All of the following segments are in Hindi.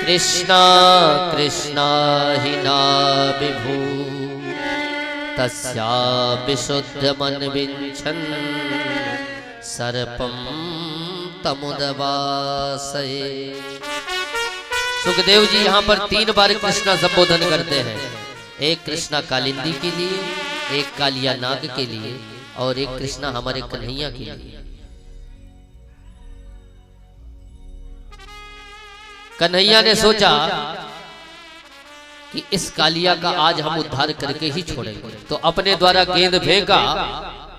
कृष्णा कृष्णा हि ना विभू तस्या विशुद्धमन्विच्छन् सर्पं तमुदवासये। सुखदेव जी यहाँ पर 3 बार कृष्णा संबोधन करते हैं। एक कृष्णा कालिंदी के लिए, एक कालिया नाग के लिए और एक कृष्णा हमारे कन्हैया के लिए। कन्हैया ने सोचा कि इस कालिया का आज हम उद्धार करके ही छोड़ेंगे, तो अपने द्वारा गेंद फेंका।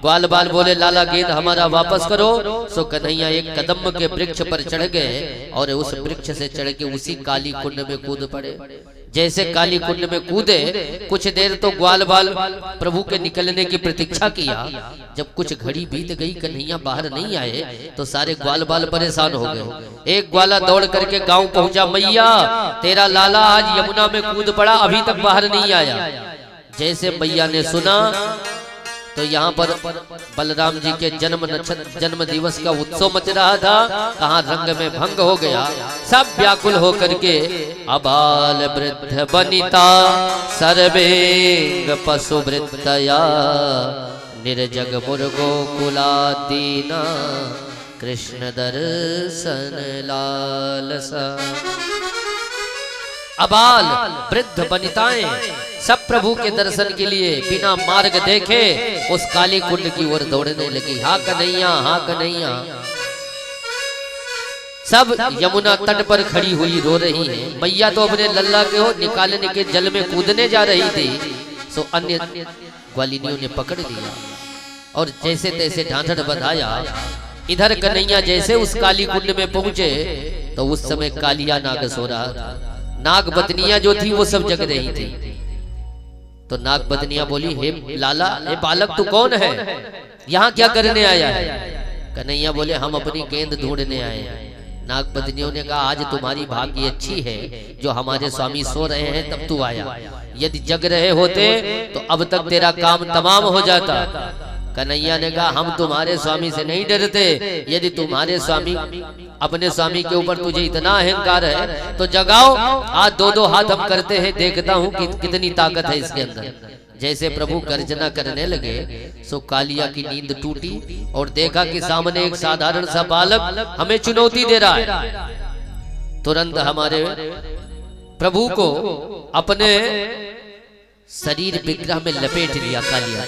ग्वाल बाल बोले लाला गेंद हमारा वापस करो। सो कन्हैया एक कदम के वृक्ष पर चढ़ गए और उस वृक्ष से चढ़ के उसी काली कुंड में कूद पड़े। जैसे काली कुंड में कूदे, कुछ देर तो ग्वाल बाल प्रभु के निकलने की प्रतीक्षा किया। जब कुछ घड़ी बीत गई, कन्हैया बाहर नहीं आए तो सारे ग्वाल बाल परेशान हो गए। एक ग्वाला दौड़ करके गांव पहुंचा, मैया तेरा लाला आज यमुना में कूद पड़ा, अभी तक बाहर नहीं आया। जैसे मैया ने सुना तो यहाँ पर बलराम जी के जन्म दिवस का उत्सव मच रहा था। कहाँ रंग में भंग हो गया, सब व्याकुल होकर के अबाल वृद्ध बनिता सर्वेंग पशु वृत्तया निर्जग मुर्गो कुलादीना कृष्ण दर्शन लालसा। अबाल वृद्ध बनिताएं सब प्रभु के दर्शन के लिए बिना मार्ग देखे उस काली कुंड की ओर दौड़ने लगी। हाँ कन्हैया, हाँ कन्हैया। सब यमुना तट पर खड़ी हुई रो रही हैं। मैया तो अपने लल्ला के हो निकालने के जल में कूदने जा रही थी। सो अन्य ग्वालिनियों ने पकड़ लिया और जैसे तैसे ढांढर बंधाया। इधर कन्हैया जैसे उस काली कुंड में पहुंचे तो उस समय कालिया नाग सो रहा था। नाग बदनिया जो थी वो सब जग रही थी। तो नाग बदनिया बोली, हे लाला, हे बालक तू कौन है, यहाँ क्या करने आया है? कन्हैया बोले, हम अपनी गेंद ढूंढने आए हैं। नाग बदनियों ने कहा, आज तुम्हारी भाग्य अच्छी है जो हमारे स्वामी सो रहे हैं तब तू आया। यदि जग रहे होते तो अब तक तेरा काम तमाम हो जाता। कन्हैया ने कहा, हम तुम्हारे स्वामी से नहीं डरते। यदि तुम्हारे स्वामी अपने स्वामी के ऊपर तुझे इतना अहंकार है तो जगाओ। आज 2-2 हाथ हम करते हैं, देखता हूं कि कितनी ताकत है इसके अंदर। जैसे प्रभु गर्जना करने लगे सो कालिया की नींद टूटी और देखा कि सामने एक साधारण सा बालक हमें चुनौती दे रहा है। तुरंत हमारे प्रभु को अपने शरीर विग्रह में लपेट लिया कालिया।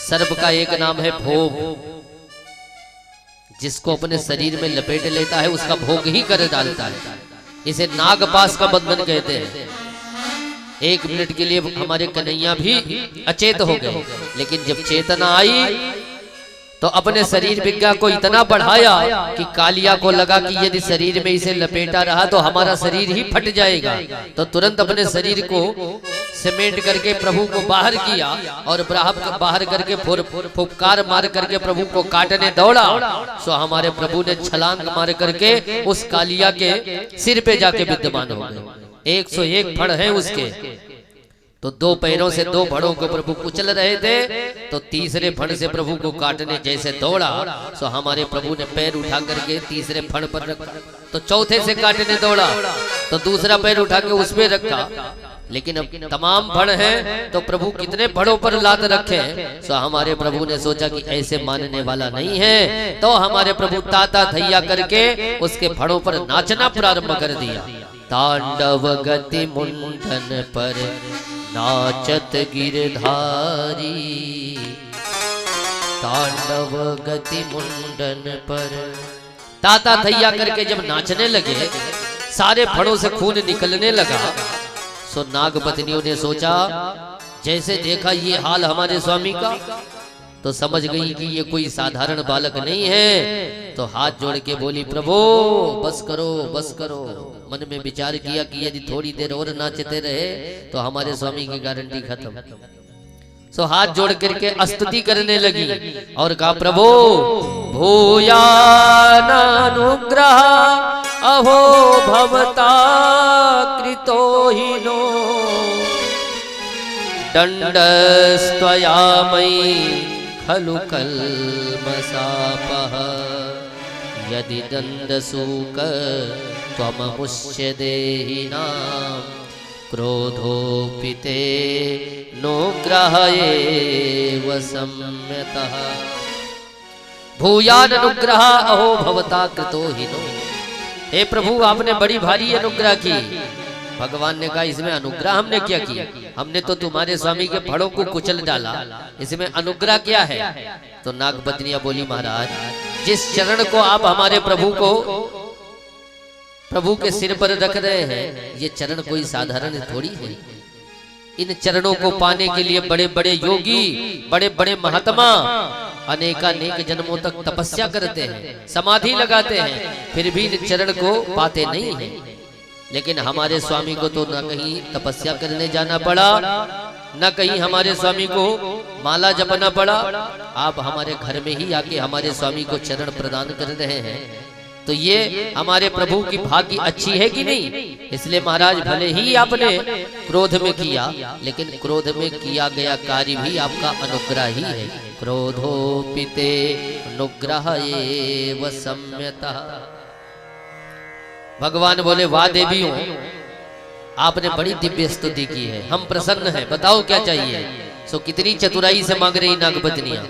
सर्प का एक नाम है भोग, जिसको अपने शरीर में लपेट लेता है उसका भोग ही कर डालता है। इसे नागपाश का बंधन कहते हैं। 1 मिनट के लिए हमारे कन्हैया भी अचेत हो गए, लेकिन जब चेतना आई तो अपने शरीर विज्ञा को इतना बढ़ाया कि कालिया को लगा कि यदि शरीर में इसे लपेटा रहा तो हमारा शरीर ही फट जाएगा। तो तुरंत अपने शरीर को समेट करके प्रभु को बाहर किया और बाहर करके फुफकार मार करके प्रभु को काटने दौड़ा। सो हमारे प्रभु ने छलांग मार करके उस कालिया के सिर पे जाके विद्यमान हो गए। 101 फण हैं उसके। तो 2 पैरों से 2 फणों को प्रभु कुचल रहे थे। तो तीसरे फण से प्रभु को काटने जैसे दौड़ा सो हमारे प्रभु ने पैर उठा करके तीसरे फण पर रखा। तो चौथे से काटने दौड़ा तो दूसरा पैर उठा के उस पे रखा। लेकिन अब तमाम फण हैं तो प्रभु कितने फणों पर लात रखे। सो हमारे प्रभु ने सोचा कि ऐसे मानने वाला नहीं है। तो हमारे प्रभु ताता थैया करके उसके फणों पर नाचना प्रारंभ कर दिया। तांडव गति मुंडन पर नाचत गिरधारी, तांडव गति मुंडन पर। ताता थैया करके जब नाचने लगे सारे फणों से खून निकलने लगा। सो नाग पत्नियों ने सोचा, जैसे देखा ये हाल हमारे स्वामी का तो समझ गई कि ये कोई साधारण बालक नहीं है। तो हाथ जोड़ के बोली, प्रभु बस करो, बस करो। मन में विचार किया कि यदि थोड़ी देर और नाचते रहे तो हमारे स्वामी की गारंटी खत्म। सो हाथ जोड़ करके स्तुति करने लगी और कहा, प्रभु भूयानुग्रह अहो भवता कृतो हीनो दंडस्त्वया मयि खलु कल्मषापः यदि दंडसूक त्वममुष्य देहिनां क्रोधोपिते नुग्रह एव सम्यतः भूयान अनुग्रह अहो भवता कृतो हिनो। हे प्रभु आपने बड़ी भारी अनुग्रह की। भगवान ने कहा इसमें अनुग्रह हमने क्या किया, हमने तो तुम्हारे स्वामी के फड़ों को कुचल डाला, इसमें अनुग्रह क्या है। तो नागपत्नियां बोली महाराज जिस चरण को आप हमारे प्रभु के सिर पर रख रहे हैं ये चरण कोई साधारण थोड़ी है। इन चरणों को पाने के लिए बड़े बड़े योगी बड़े बड़े महात्मा अनेकानेक जन्मों तक तपस्या करते हैं, समाधि लगाते हैं, फिर भी इन चरण को पाते नहीं हैं। लेकिन हमारे स्वामी को तो न कहीं तपस्या करने जाना पड़ा, न कहीं हमारे स्वामी को माला जपना पड़ा। आप हमारे घर में ही आके हमारे स्वामी को चरण प्रदान कर रहे हैं, तो ये हमारे प्रभु की भाग्य अच्छी है कि नहीं। इसलिए महाराज भले ही आपने क्रोध में किया, लेकिन क्रोध में किया गया कार्य भी आपका अनुग्रह ही है। क्रोधोपिते अनुग्रह एव सम्यतः। भगवान बोले वाह देवियों आपने बड़ी दिव्य स्तुति की है, हम प्रसन्न हैं, बताओ क्या चाहिए। सो कितनी चतुराई से मांग रही नागपत्नियां।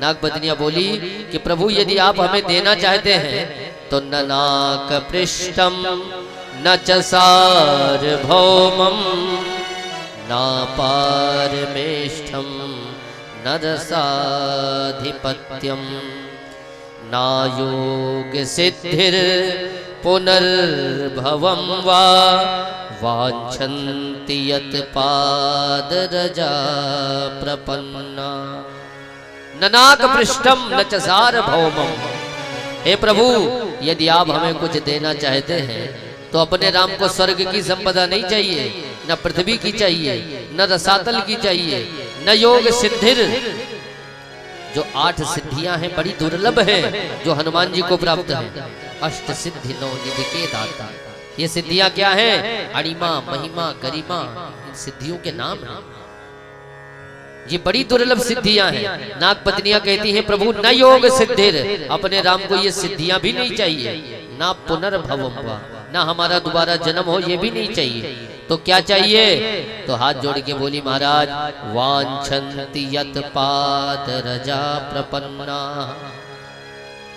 नागपत्नियां बोली कि प्रभु यदि आप हमें देना चाहते हैं तो न नाक पृष्ठम न च सार्वभौमं न पारमेष्ठम न रसाधिपत्यम न योग सिद्धिर पुनर्भवं वा वाञ्छन्ति यत् पादरजा प्रपन्ना। न नाक पृष्ठम न च सार्वभौमं। हे प्रभु यदि आप हमें कुछ देना चाहते हैं तो अपने राम को स्वर्ग की संपदा नहीं चाहिए, न पृथ्वी की चाहिए, न रसातल की चाहिए, न योग सिद्धिर। जो 8 सिद्धियां हैं बड़ी दुर्लभ है जो हनुमान जी को प्राप्त है। अष्ट सिद्धि 9 निधि के दाता। ये सिद्धियां क्या हैं? अणिमा महिमा गरिमा, इन सिद्धियों के नाम हैं। ये बड़ी दुर्लभ सिद्धियां हैं। नागपत्नियां कहती हैं प्रभु न योग सिद्धिर, अपने राम को ये सिद्धियां भी नहीं चाहिए, ना पुनर्भवम वा, ना हमारा दोबारा जन्म हो ये भी नहीं चाहिए। तो क्या चाहिए? तो हाथ जोड़ के बोली महाराज वांछन्ति यत् पादरजा प्रपन्ना।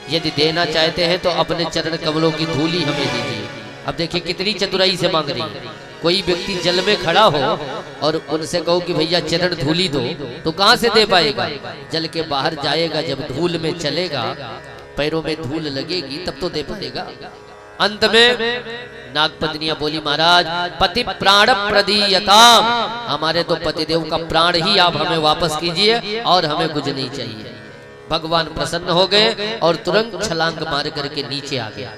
यदि देना चाहते हैं तो अपने चरण कमलों की धूली हमें दीजिए। अब देखिए कितनी चतुराई से मांग रही है। कोई व्यक्ति जल में खड़ा हो और उनसे कहो कि भैया चरण धूली दो, तो कहां से दे पाएगा? जल के बाहर जाएगा, जब धूल में चलेगा, पैरों में धूल लगेगी, तब तो दे पाएगा। अंत में नागपत्नियां बोली महाराज पति प्राण प्रदीयताम, हमारे तो पतिदेव का प्राण ही आप हमें वापस कीजिए और हमें कुछ नहीं चाहिए। भगवान प्रसन्न हो गए और तुरंत छलांग मार करके नीचे आ गया।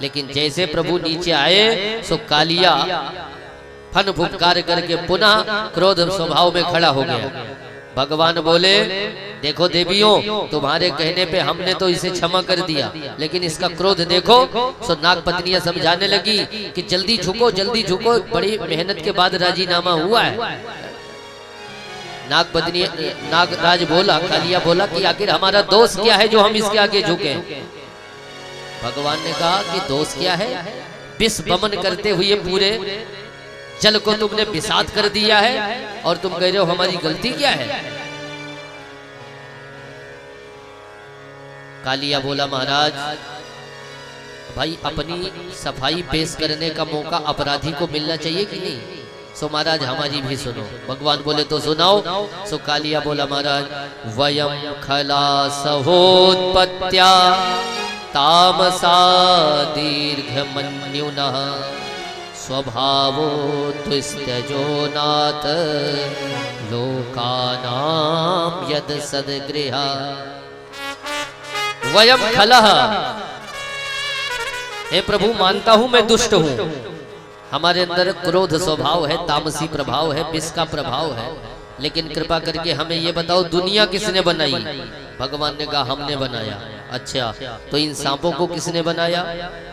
लेकिन जैसे प्रभु नीचे आए सो कालिया फन फुफकार करके पुनः क्रोध स्वभाव में खड़ा हो गया। भगवान बोले देखो देवियों तुम्हारे कहने पे हमने तो इसे क्षमा कर दिया, लेकिन इसका क्रोध देखो। सो नागपत्नियां समझाने लगी कि जल्दी झुको जल्दी झुको, बड़ी मेहनत के बाद राजीनामा हुआ है। नागपत्नी नागराज बोला, कालिया बोला कि आखिर हमारा दोष क्या है जो हम इसके आगे झुके? भगवान ने कहा कि दोष क्या है? विष बमन करते हुए पूरे जल को तुमने विषाद कर दिया है और तुम कह रहे हो हमारी गलती क्या है? कालिया बोला महाराज भाई अपनी सफाई पेश करने का मौका अपराधी को मिलना चाहिए कि नहीं? सो महाराज हमारी भी सुनो। भगवान बोले तो सुनाओ। सो कालिया बोला महाराज वयम खलासहोत्पत्त्या तामसा दीर्घमन्युनः स्वभावो त्वस्त्यजो नाथ लोकानां यद सद्गृहा। वयम खलः, हे प्रभु मानता हूं मैं दुष्ट हूं, हमारे अंदर क्रोध स्वभाव है, तामसी प्रभाव है, विष का प्रभाव है, लेकिन कृपा करके हमें ये बताओ दुनिया किसने बनाई? भगवान ने कहा हमने बनाया। अच्छा तो इन सांपों को किसने बनाया?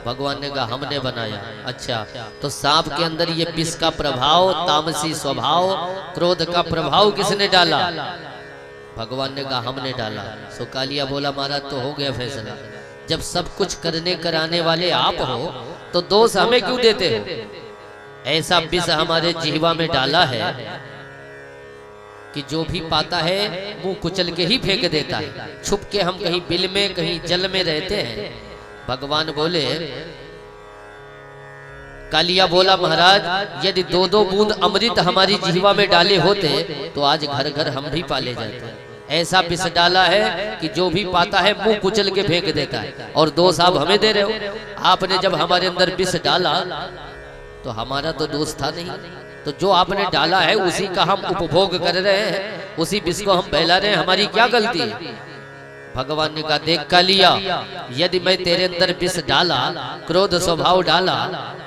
भगवान ने कहा हमने बनाया। अच्छा तो सांप के अंदर ये विष का प्रभाव, तामसी स्वभाव, क्रोध का प्रभाव किसने डाला? भगवान ने कहा हमने डाला। सो कालिया बोला महाराज तो हो गया फैसला, जब सब कुछ करने कराने वाले आप हो तो दोष हमें क्यों देते हो? ऐसा विष हमारे जीवा में डाला है कि जो भी पाता है मुंह कुचल के ही फेंक देता है। छुप के हम कहीं बिल में कहीं जल में रहते हैं। भगवान बोले, कालिया बोला महाराज यदि दो दो बूंद अमृत हमारी जीवा में डाले होते तो आज घर घर हम भी पाले जाते। ऐसा विष डाला है कि जो भी पाता है मुंह कुचल के फेंक देता है। और दोष आप हमें दे रहे हो। आपने जब हमारे अंदर विष डाला तो हमारा तो दोष था नहीं, तो जो आपने डाला है उसी का हम उपभोग कर रहे हैं, उसी विष को हम फैला रहे हैं। हमारी क्या गलती है? भगवान ने कहा, देख कालिया, यदि मैं तेरे अंदर विष डाला, क्रोध स्वभाव डाला,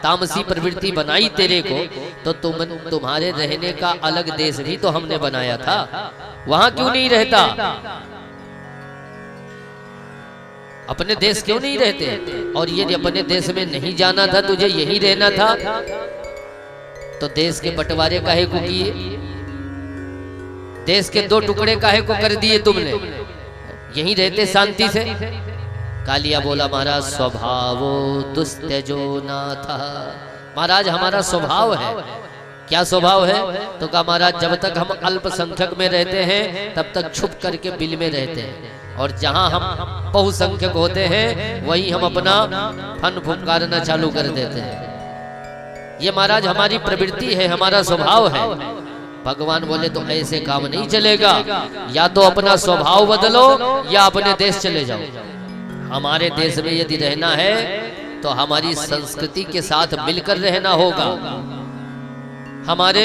तामसी प्रवृत्ति बनाई तेरे को, तो तुम्हारे रहने का अलग देश भी तो हमने बनाया था। वहां क्यों नहीं रहता? अपने देश क्यों नहीं रहते? और यदि अपने देश में नहीं जाना था, तुझे यहीं रहना था, तो देश के बंटवारे काहे को किए? देश के दो टुकड़े काहे को कर दिए तुमने? यहीं रहते शांति से। कालिया बोला, महाराज स्वभावो दुस्त्यजो नाथ। महाराज हमारा स्वभाव है। क्या स्वभाव है? तो कहा, महाराज जब तक हम अल्पसंख्यक में रहते हैं तब तक छुप करके बिल में रहते हैं, और जहां हम बहुसंख्यक होते हैं वहीं हम अपना फन फुफकारना चालू कर देते हैं। ये महाराज हमारी प्रवृत्ति है, हमारा स्वभाव है। भगवान बोले, तो ऐसे काम नहीं चलेगा। या तो अपना स्वभाव बदलो या अपने देश चले जाओ। हमारे देश में यदि रहना है तो हमारी संस्कृति के साथ मिलकर रहना होगा, हमारे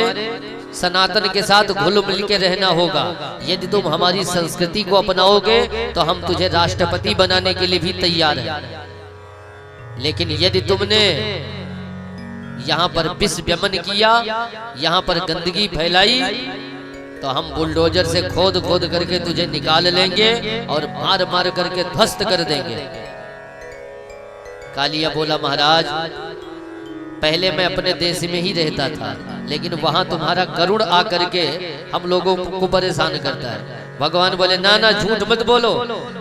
सनातन के साथ घुल मिल के रहना होगा। यदि तुम हमारी संस्कृति को अपनाओगे तो हम तुझे राष्ट्रपति बनाने के लिए भी तैयार हैं। लेकिन यदि तुमने यहाँ पर विष व्यमन किया, यहाँ पर गंदगी फैलाई, तो हम बुलडोजर से खोद खोद करके तुझे निकाल लेंगे और मार मार करके ध्वस्त कर देंगे। कालिया बोला, महाराज पहले मैं अपने देश में ही रहता था, लेकिन वहां तुम्हारा गरुड़ आकर के हम लोगों को परेशान करता है। भगवान बोले, ना ना झूठ मत बोलो,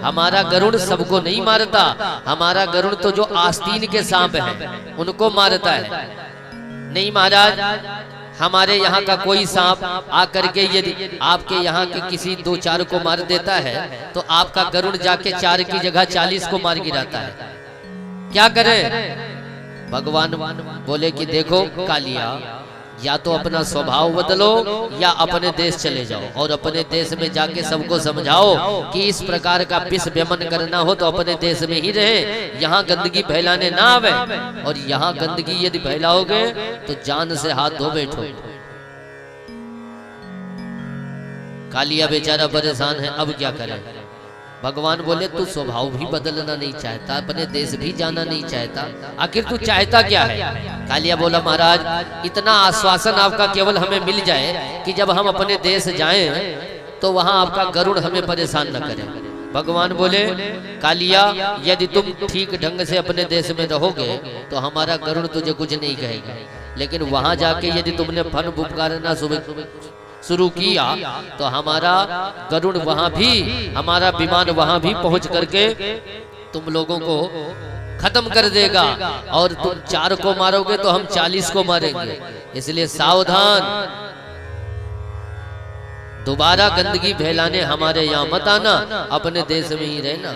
हमारा गरुड़ सबको नहीं मारता। हमारा गरुड़ तो जो आस्तीन के सांप हैं उनको मारता है। नहीं महाराज, हमारे यहाँ का कोई सांप आकर के यदि आपके यहाँ के किसी दो चार को मार देता है तो आपका गरुड़ जाके 4 की जगह 40 को मार गिराता है। क्या करें? भगवान बोले कि देखो कालिया, या तो अपना स्वभाव बदलो या अपने देश चले जाओ, और अपने देश में जाके सबको समझाओ कि इस प्रकार का विष व्यमन करना हो तो अपने देश में ही रहे, यहाँ गंदगी फैलाने ना आवे। और यहाँ गंदगी यदि फैलाओगे तो जान से हाथ धो बैठो। कालिया बेचारा परेशान है, अब क्या करें? भगवान बोले, तू स्वभाव भी बदलना नहीं चाहता, अपने देश भी जाना नहीं चाहता, आखिर तू चाहता क्या है? कालिया बोला, महाराज इतना आश्वासन आपका केवल हमें मिल जाए कि जब हम अपने देश जाएं तो वहां आपका गरुड़ हमें परेशान न करे। भगवान बोले, कालिया यदि तुम ठीक ढंग से अपने देश में रहोगे तो हमारा गरुड़ तुझे कुछ नहीं कहेगा, लेकिन वहां जाके यदि तुमने फन फुफकारना शुरू किया तो हमारा गरुड़ वहां भी, हमारा विमान वहां भी पहुंच करके तुम लोगों को खत्म कर देगा, और तुम 4 को मारोगे तो हम 40 को मारेंगे। इसलिए सावधान, दोबारा गंदगी फैलाने हमारे यहाँ मत आना, अपने देश में ही रहना।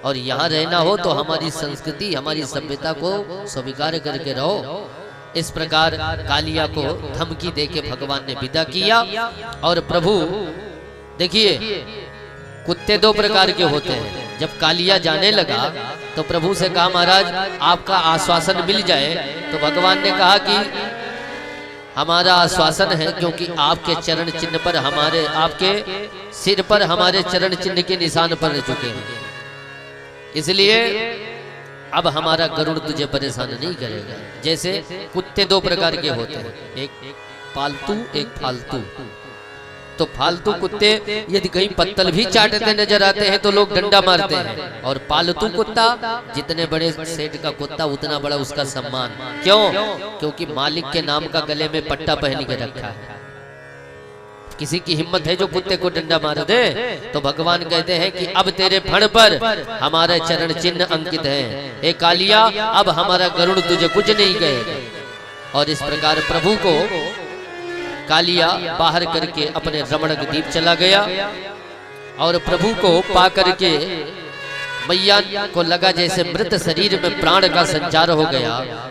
और यहाँ रहना हो तो हमारी संस्कृति, हमारी सभ्यता को स्वीकार करके रहो। इस प्रकार कालिया को धमकी देके भगवान ने विदा किया। और प्रभु देखिए, कुत्ते 2 प्रकार के होते हैं। जब कालिया जाने लगा तो प्रभु से कहा, महाराज आपका आश्वासन मिल जाए। तो भगवान ने कहा कि हमारा आश्वासन है, क्योंकि आपके चरण चिन्ह पर, हमारे आपके सिर पर हमारे चरण चिन्ह के निशान पड़ चुके हैं, इसलिए अब हमारा गरुड़ तुझे परेशान नहीं करेगा। जैसे कुत्ते 2 प्रकार के होते हैं, एक पालतू एक फालतू। तो फालतू कुत्ते यदि कहीं पत्तल भी चाटते नजर आते हैं तो लोग डंडा मारते हैं, और पालतू कुत्ता, जितने बड़े सेठ का कुत्ता उतना बड़ा उसका सम्मान। क्यों? क्योंकि मालिक के नाम का गले में पट्टा पहन के रखा है। किसी की हिम्मत है जो कुत्ते को डंडा मार दे? तो भगवान कहते हैं कि अब तेरे फण पर हमारे चरण चिन्ह अंकित हैं। हे कालिया, अब हमारा गरुड़ तुझे कुछ नहीं कहेगा। और इस प्रकार प्रभु को कालिया बाहर करके अपने रमणक द्वीप चला गया और प्रभु को पा करके मैया को लगा जैसे मृत शरीर में प्राण का संचार हो गया।